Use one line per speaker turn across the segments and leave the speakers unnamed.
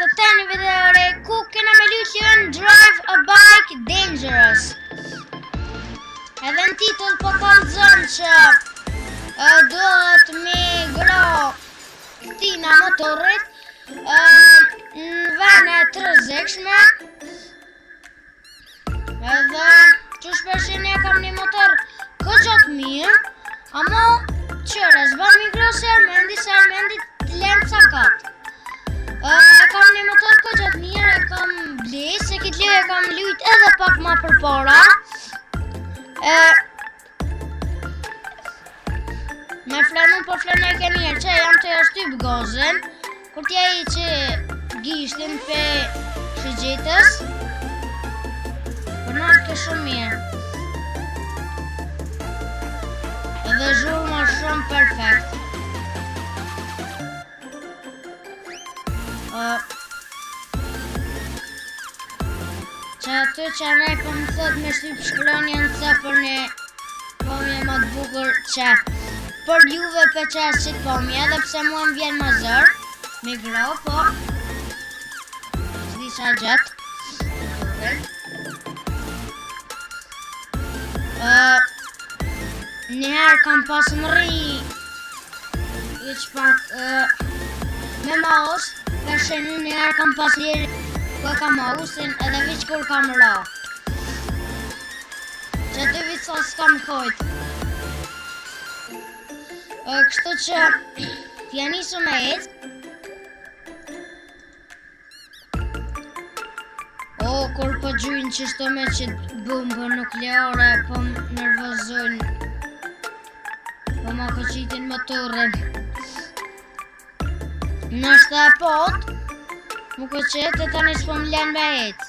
Këtë një videore ku kena me luqen Drive a Bike Dangerous. Edhe në titull po kam zënë që duhet me gro këtina motorit në vene të rrezikshme. Edhe që shpeshin e kam një motor këgjat mirë, amo qëre zban mi gro sermendi të lenë cakat. E kam një motor këgjat mirë, e kam ble, se këtë leo e kam lujt edhe pak ma përpara. Me flenu po flenu e ke mirë që jam të jashtyp gozën, kur t'ja i që gishtin pe shigjetës, për nërë ke shumë mirë. Edhe zhurma shumë perfekt. Që aty që ne kom thot me shtyp shkronjen se për një pomje më të bukur që për juve për që është qitë pomje, edhe pse mua më vjen më zërë, mi gro, po s'di qa gjatë. Njëherë kam pas më rri iq pak me maus, për shenë njëherë kam pas lirë ku e kam mausin edhe viq kur kam ra. Që dy vica s'kam kojt. Kështu që t'ja nisu me ecë. Kur po gjujnë që shto me që bumbë nukleare, po më nervozojnë, po ma këqitin motorën. Nështë e pot, mu këqet e tani s'po më len me ecë.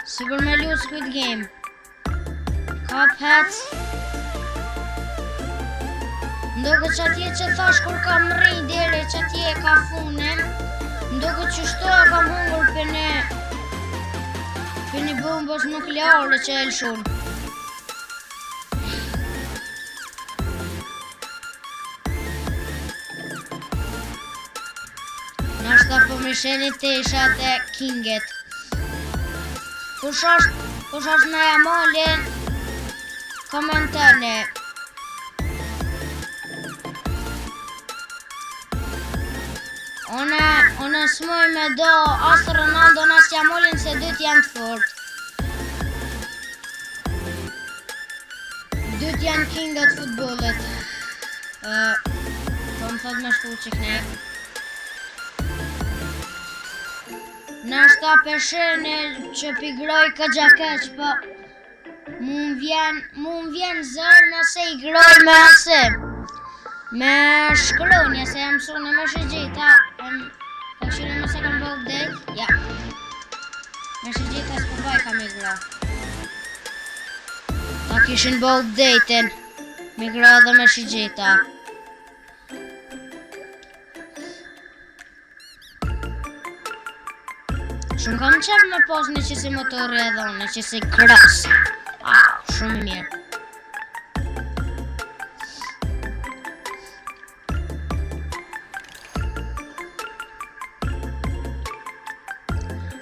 Sigur me lu Squid Game, Cuphead. Ndoko që atje që thash kur kam rri dere që atje ka funen, ndoko që shto e kam hungur për një bombës nukleare që e lëshun. Nashta po me shenit të ishat e Kinget. Kush është me jamolin, komentane. Unë s'moj me do asë Ronaldo nësë jamolin se dytë janë të fort. Dytë janë kingat futbolet. Po më thot me shku që këne. Nashta peshene që pigroj këgja keq, po mu më vjen zërë nëse i groj me asim. Me shkronja se jam sune me shigjita, e këshire me se kam bëllë update, ja. Me shigjita s'po baj kam i gra. Ta kishin bëllë update-in, me gra dhe me shigjita. Shumë kam qef me pos në qësi motori edhe unë, në qësi kras. Shumë mirë.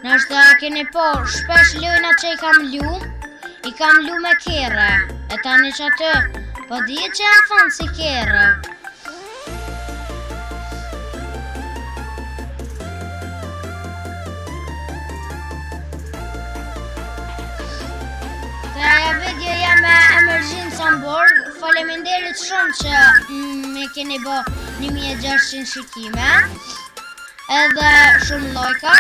Nështë keni po, shpesh lujna që i kam lu me kere. E tani që atë, po dhije që janë thonë si kere. Këja video jam me Emergjin Samborg. Faleminderit shumë që me keni bo 1600 shikime. Edhe shumë lojka.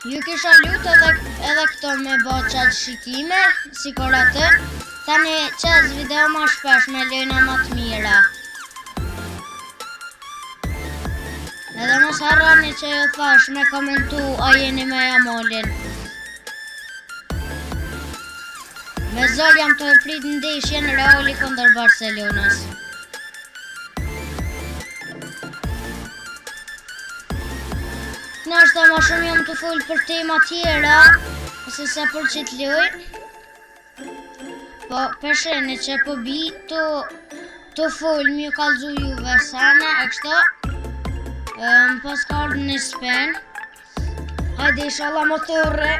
Ju kisha lut edhe këto me bo qatë shikime, si kur atë. Tani qëtë video ma shpesh me lejna ma të mira. Edhe mos harroni që ju thash me komentu a jeni me jamolin. Me zor jam të prit ndeshjen Reali kundër Barcelonës. Nështë ma shumë jam të full për tema tjera, ose se për që t'luj. Po, përsheni që po bi të të full mi kallzu juve sene e kështu. Pas ka ardhur në spen. Hajde inshallah motore.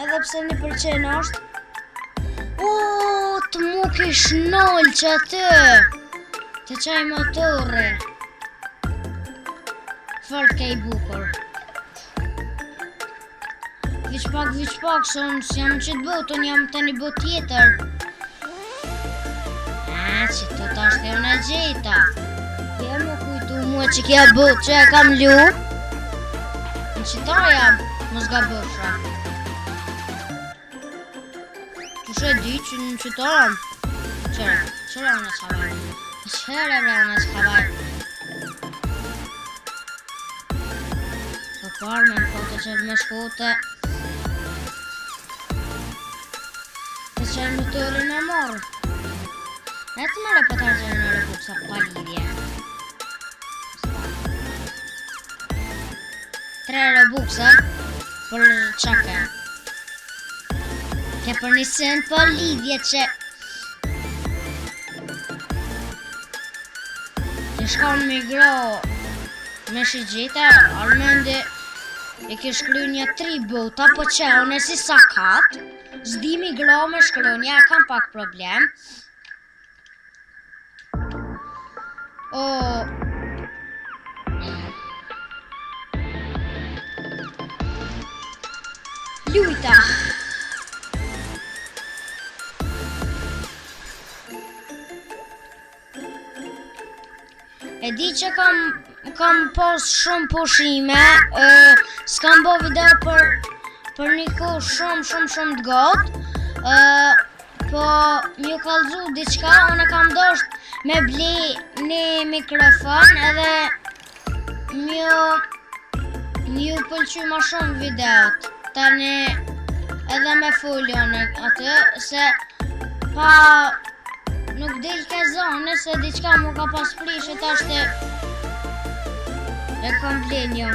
Edhe pse 1% është. Të mu kish nol që atë. Të qaj motore. Fort ke i bukur. Viç pak, son s'jam qëtë botën, jam të një bot tjetër. Që të tash të unë e gjeta. Jem më kujtu mua që kja bot që e kam lu. Në qita jam, mos ga bëshra. Që shë di që në qita jam. Qëra unë e qavaj. Qëra unë e qavaj. Po parë me në fote që me shkote. Të që e më tërin e morë. E të mërë për të argjën në Roblox pa lidhje. 3 Robux për qake. Ke për një sen për lidhje që të shkon me gro me shigjita, almende e ke shkry një 3 bota po që unë e si sakat, zdi mi gro me shkronja, kam pak problem. Lujta. E di që kam pas shumë pushime, s'kam bo video për një kohë shumë të gotë, po m'ju kallzu diçka, unë kam dosht me bli një mikrofon edhe m'ju pëlqy ma shumë videot. Tani edhe me foljon atë, se pa nuk del ke zone, se diçka mu ka pas prish e tash e kam blenjo.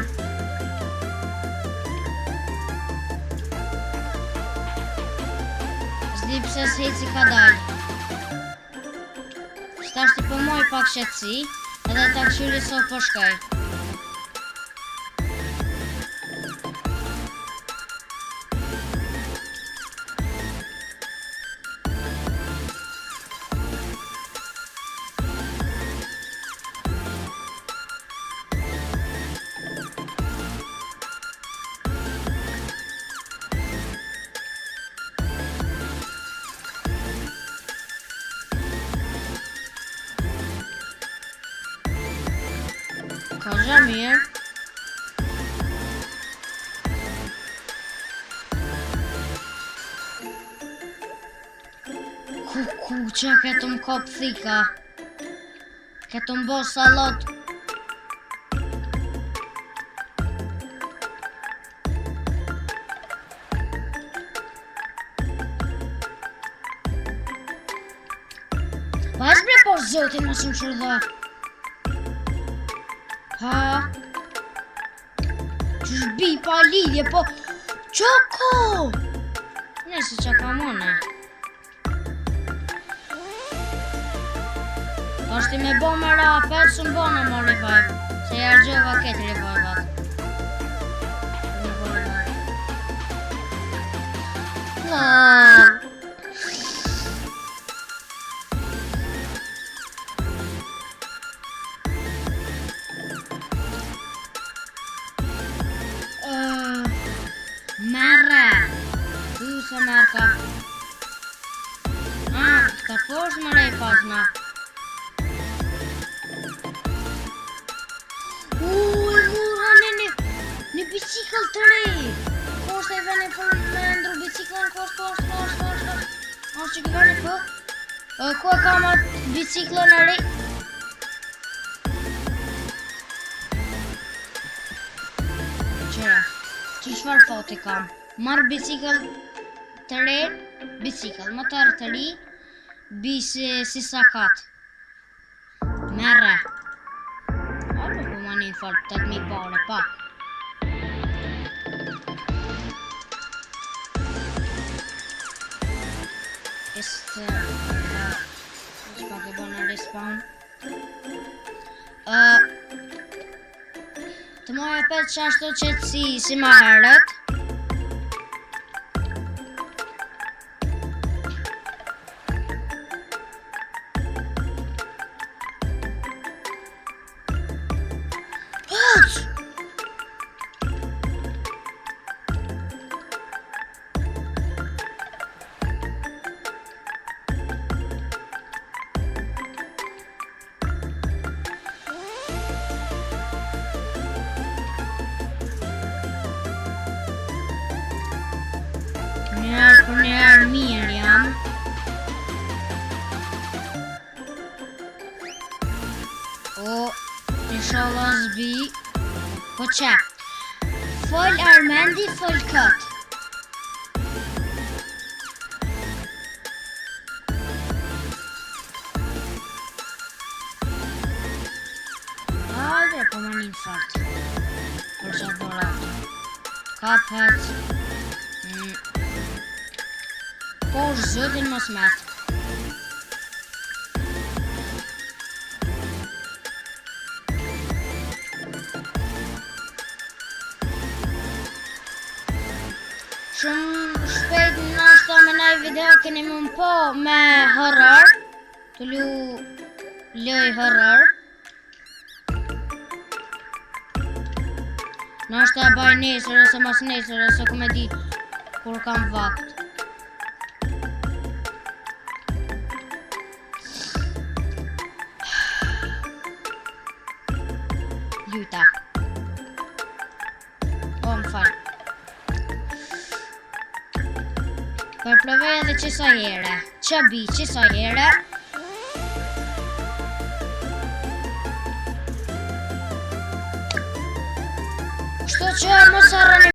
Zdi pse s'heci ka dal. Shtash të pëmoj pak shetësi, edhe ta këshyri so po shkaj. Ka zha mirë. Ku që këtë më kop thika. Këtë më bo salat. Pas bre po zotin më shumë shurda. Ha? Qësh bi pa lidhje, po... Qoko! Nëse që ka mone. Ashti me bo me rapet, së më bo në më revive. Se i argjova këtë revive-at. Merre! Se merka. Këta posh më lej pasna. Mura një bicikl të re. Koshtë e vene për me ndru biciklën, koshtë. Ashtë që këvene për. Ku e kam atë biciklën e re? Qëra, që shfar foti kam? Marë bicikl të re, motor të ri, si sakat. Merre. Allo ku ma një fort 8.000 pare, pa. s'pa ke bënë respawn. Të moj e pet që ashtu qëtësi si ma herët. Njëherë mirë jam. Inshallah zbi. Po qa? Fol Armendi, fol kët. Hajde, po më një fart. Por që borat. Kapet. Po zëtin mos met. Shumë shpejt nashta me naj video keni mund po me horror. Të loj horror. Nashta e baj nesër ose mas nesër ose ku me dit kur kam vakt. Luta. Më falë. Përprovej edhe qësa jere. Që bi qësa jere. Kështu që mos harroni